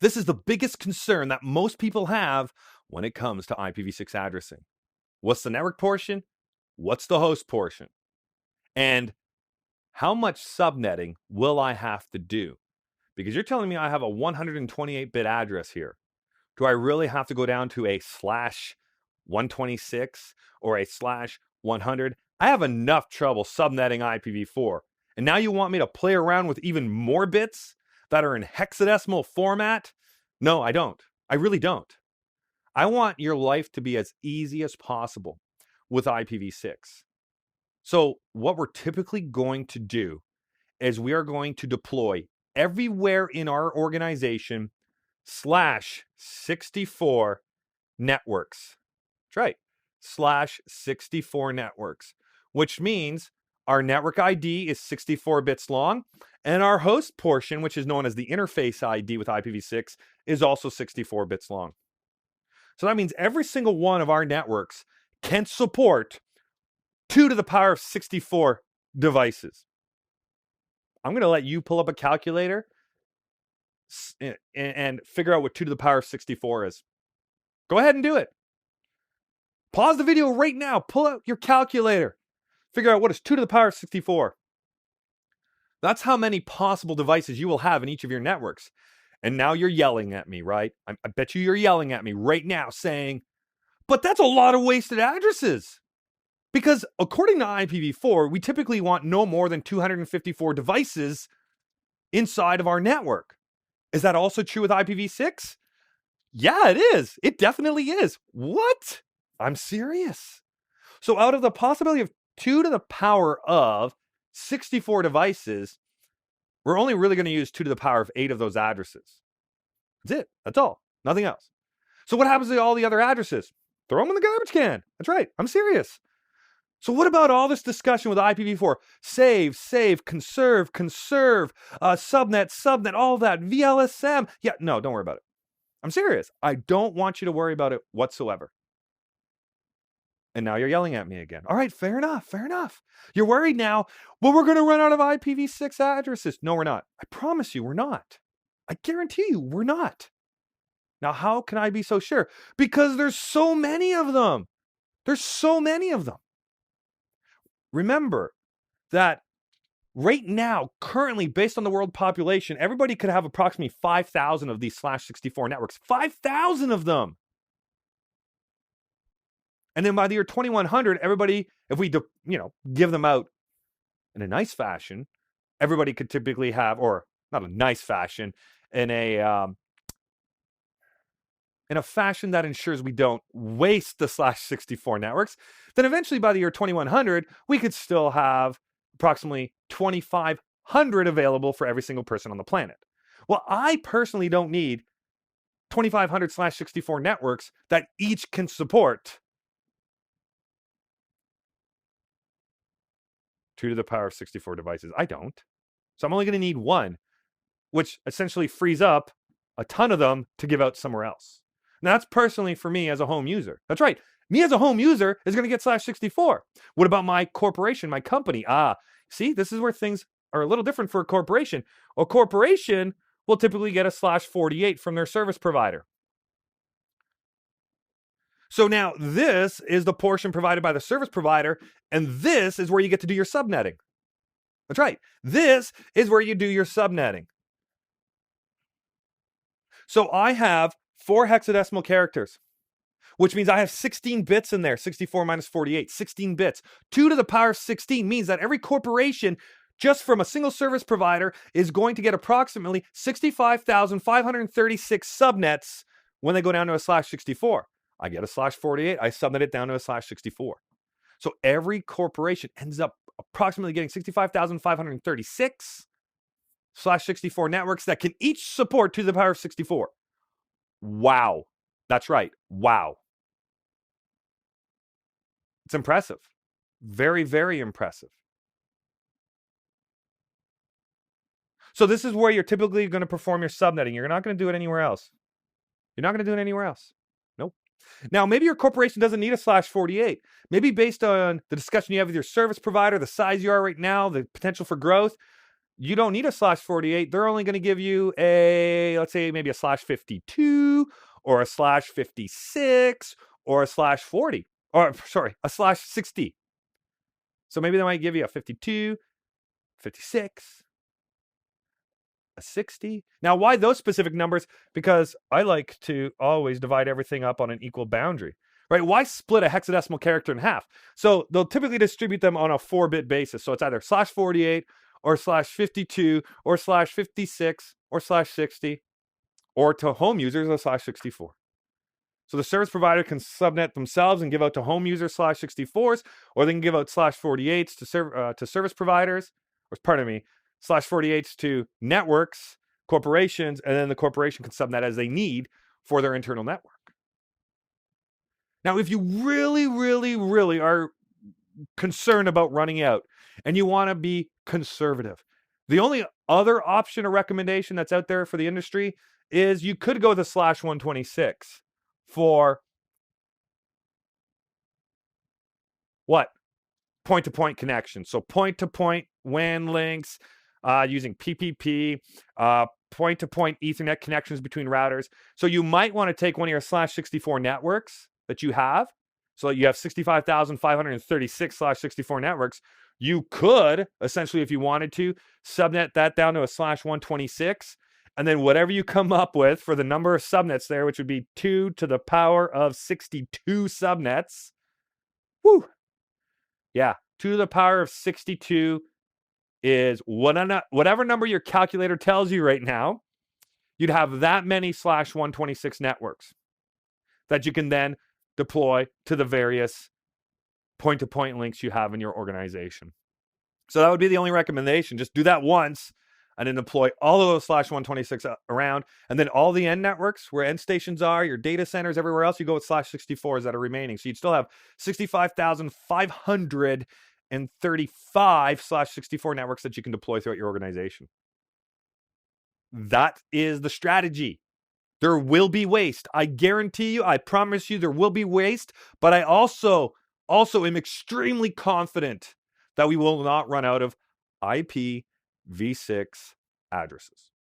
This is the biggest concern that most people have when it comes to IPv6 addressing. What's the network portion? What's the host portion? And how much subnetting will I have to do? Because you're telling me I have a 128-bit address here. Do I really have to go down to a /126 or a /100? I have enough trouble subnetting IPv4. And now you want me to play around with even more bits that are in hexadecimal format? No, I don't. I really don't. I want your life to be as easy as possible with IPv6. So what we're typically going to do is we are going to deploy everywhere in our organization /64 networks. That's right, /64 networks, which means our network ID is 64 bits long, and our host portion, which is known as the interface ID with IPv6, is also 64 bits long. So that means every single one of our networks can support 2 to the power of 64 devices. I'm going to let you pull up a calculator and figure out what 2 to the power of 64 is. Go ahead and do it. Pause the video right now. Pull out your calculator. Figure out what is 2 to the power of 64. That's how many possible devices you will have in each of your networks. And now you're yelling at me, right? I bet you're yelling at me right now saying, but that's a lot of wasted addresses. Because according to IPv4, we typically want no more than 254 devices inside of our network. Is that also true with IPv6? Yeah, it is. It definitely is. What? I'm serious. So out of the possibility of 2 to the power of 64 devices, we're only really going to use 2 to the power of 8 of those addresses. That's it. That's all. Nothing else. So what happens to all the other addresses? Throw them in the garbage can. That's right. I'm serious. So what about all this discussion with IPv4? Save, conserve, subnet, all that, VLSM. Yeah, no, don't worry about it. I'm serious. I don't want you to worry about it whatsoever. And now you're yelling at me again. All right, fair enough. You're worried now. Well, we're going to run out of IPv6 addresses. No, we're not. I promise you, we're not. I guarantee you, we're not. Now, how can I be so sure? Because there's so many of them. Remember that right now, currently, based on the world population, everybody could have approximately 5,000 of these /64 networks. 5,000 of them. And then by the year 2100, everybody, if we give them out in a nice fashion, everybody could typically have, or not a nice fashion, in a fashion that ensures we don't waste the /64 networks, then eventually by the year 2100, we could still have approximately 2,500 available for every single person on the planet. Well, I personally don't need 2,500 /64 networks that each can support 2 to the power of 64 devices. I don't. So I'm only going to need one, which essentially frees up a ton of them to give out somewhere else. Now, that's personally for me as a home user. That's right. Me as a home user is going to get /64. What about my corporation, my company? See, this is where things are a little different for a corporation. A corporation will typically get a /48 from their service provider. So now this is the portion provided by the service provider, and this is where you get to do your subnetting. That's right. This is where you do your subnetting. So I have 4 hexadecimal characters, which means I have 16 bits in there, 64 minus 48, 16 bits. 2 to the power of 16 means that every corporation, just from a single service provider, is going to get approximately 65,536 subnets when they go down to a /64. I get a /48, I subnet it down to a /64. So every corporation ends up approximately getting 65,536 /64 networks that can each support 2 to the power of 64. Wow. That's right. Wow. It's impressive. Very, very impressive. So this is where you're typically going to perform your subnetting. You're not going to do it anywhere else. Nope. Now, maybe your corporation doesn't need a /48. Maybe based on the discussion you have with your service provider, the size you are right now, the potential for growth, you don't need a /48. They're only going to give you a, let's say, maybe a /52 or a /56 or a /40, or sorry, a /60. So maybe they might give you a 52, 56, a 60. Now, why those specific numbers? Because I like to always divide everything up on an equal boundary, right? Why split a hexadecimal character in half? So they'll typically distribute them on a 4-bit basis. So it's either /48 or /52 or /56 or /60, or to home users a /64. So the service provider can subnet themselves and give out to home users /64s, or they can give out /48s to service providers, or pardon me, /48s to networks, corporations, and then the corporation can subnet as they need for their internal network. Now, if you really, really, really are concerned about running out and you want to be conservative, the only other option or recommendation that's out there for the industry is you could go with a /126 for what? Point-to-point connection. So point-to-point WAN links using PPP, point-to-point Ethernet connections between routers. So you might want to take one of your /64 networks that you have. So you have 65,536 /64 networks. You could, essentially, if you wanted to, subnet that down to a /126. And then whatever you come up with for the number of subnets there, which would be 2 to the power of 62 subnets. Whew. Yeah, 2 to the power of 62 is whatever number your calculator tells you right now. You'd have that many /126 networks that you can then deploy to the various point-to-point links you have in your organization. So that would be the only recommendation. Just do that once and then deploy all of those /126 around. And then all the end networks where end stations are, your data centers, everywhere else, you go with /64s that are remaining. So you'd still have 65,535 /64 networks that you can deploy throughout your organization. That is the strategy. There will be waste. I guarantee you, I promise you, there will be waste. But I also am extremely confident that we will not run out of IPv6 addresses.